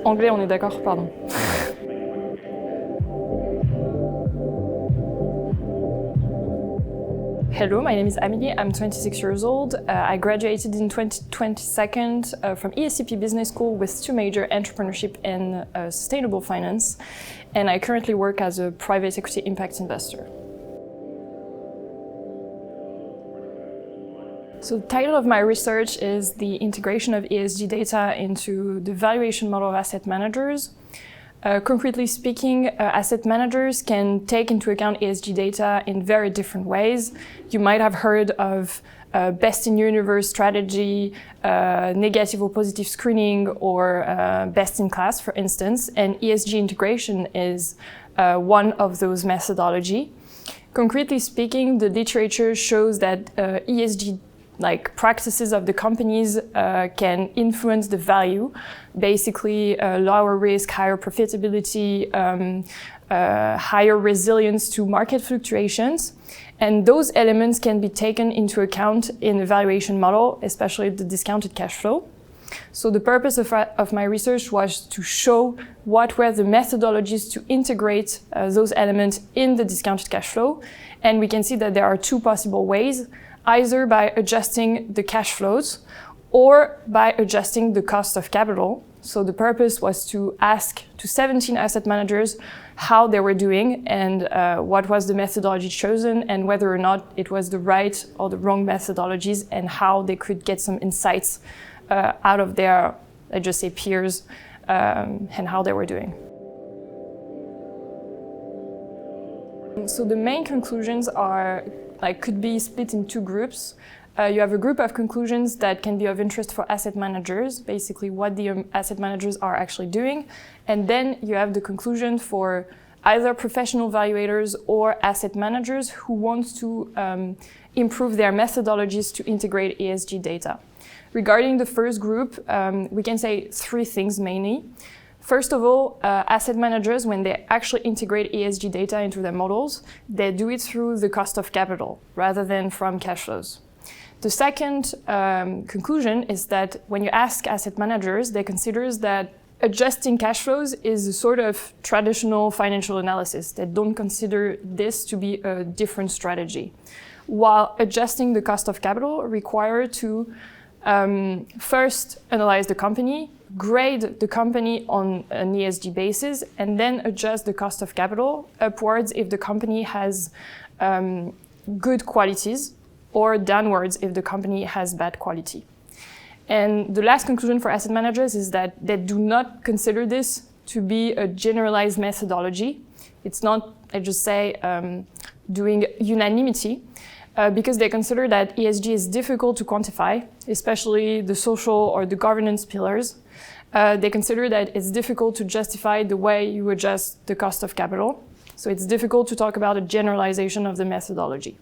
Anglais, on est d'accord, pardon. Hello, my name is Amélie, I'm 26 years old. I graduated in 2022 from ESCP Business School with 2 major, entrepreneurship and sustainable finance. And I currently work as a private equity impact investor. So the title of my research is the integration of ESG data into the valuation model of asset managers. Concretely speaking, asset managers can take into account ESG data in very different ways. You might have heard of best-in-universe strategy, negative or positive screening, or best-in-class, for instance, and ESG integration is one of those methodology. Concretely speaking, the literature shows that ESG practices of the companies can influence the value, basically lower risk, higher profitability, higher resilience to market fluctuations. And those elements can be taken into account in the valuation model, especially the discounted cash flow. So the purpose of my research was to show what were the methodologies to integrate those elements in the discounted cash flow. And we can see that there are 2 possible ways, either by adjusting the cash flows or by adjusting the cost of capital. So the purpose was to ask to 17 asset managers how they were doing and what was the methodology chosen and whether or not it was the right or the wrong methodologies and how they could get some insights out of their, let's just say, peers and how they were doing. So the main conclusions are could be split in 2 groups. You have a group of conclusions that can be of interest for asset managers, basically what the asset managers are actually doing. And then you have the conclusion for either professional valuators or asset managers who want to improve their methodologies to integrate ESG data. Regarding the first group, we can say 3 things mainly. First of all, asset managers, when they actually integrate ESG data into their models, they do it through the cost of capital rather than from cash flows. The second conclusion is that when you ask asset managers, they consider that adjusting cash flows is a sort of traditional financial analysis. They don't consider this to be a different strategy. While adjusting the cost of capital requires to first analyze the company, grade the company on an ESG basis, and then adjust the cost of capital upwards if the company has good qualities, or downwards if the company has bad quality. And the last conclusion for asset managers is that they do not consider this to be a generalized methodology. It's not, I just say, doing unanimity, because they consider that ESG is difficult to quantify, especially the social or the governance pillars. They consider that it's difficult to justify the way you adjust the cost of capital. So it's difficult to talk about a generalization of the methodology.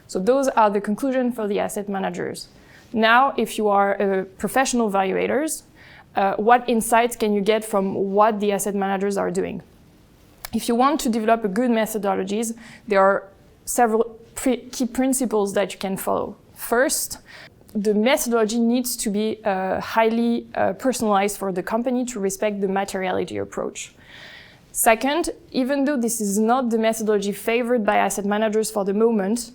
So those are the conclusions for the asset managers. Now, if you are professional valuators, what insights can you get from what the asset managers are doing? If you want to develop a good methodologies, there are several key principles that you can follow. First, the methodology needs to be highly personalized for the company to respect the materiality approach. Second, even though this is not the methodology favored by asset managers for the moment,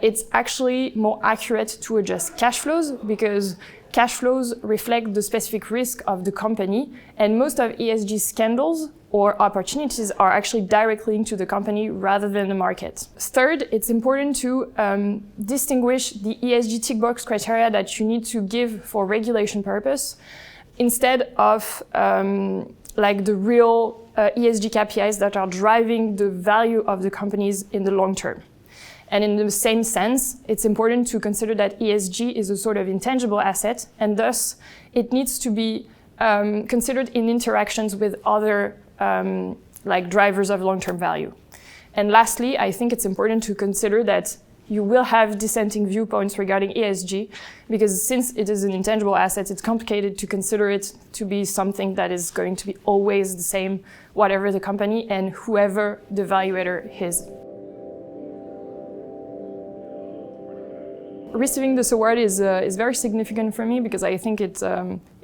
it's actually more accurate to adjust cash flows because cash flows reflect the specific risk of the company, and most of ESG scandals or opportunities are actually directly linked to the company rather than the market. Third, it's important to distinguish the ESG tick box criteria that you need to give for regulation purpose instead of the real ESG KPIs that are driving the value of the companies in the long term. And in the same sense, it's important to consider that ESG is a sort of intangible asset, and thus it needs to be considered in interactions with other drivers of long-term value. And lastly, I think it's important to consider that you will have dissenting viewpoints regarding ESG, because since it is an intangible asset, it's complicated to consider it to be something that is going to be always the same, whatever the company and whoever the valuator is. Receiving this award is very significant for me because I think it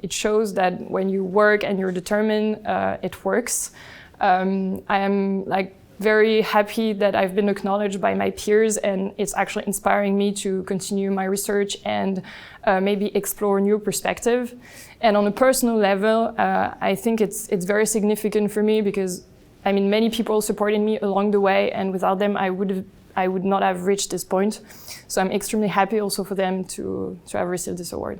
it shows that when you work and you're determined, it works. I am like very happy that I've been acknowledged by my peers, and it's actually inspiring me to continue my research and maybe explore new perspective. And on a personal level, I think it's very significant for me because, I mean, many people supported me along the way, and without them, I would not have reached this point. So I'm extremely happy also for them to have received this award.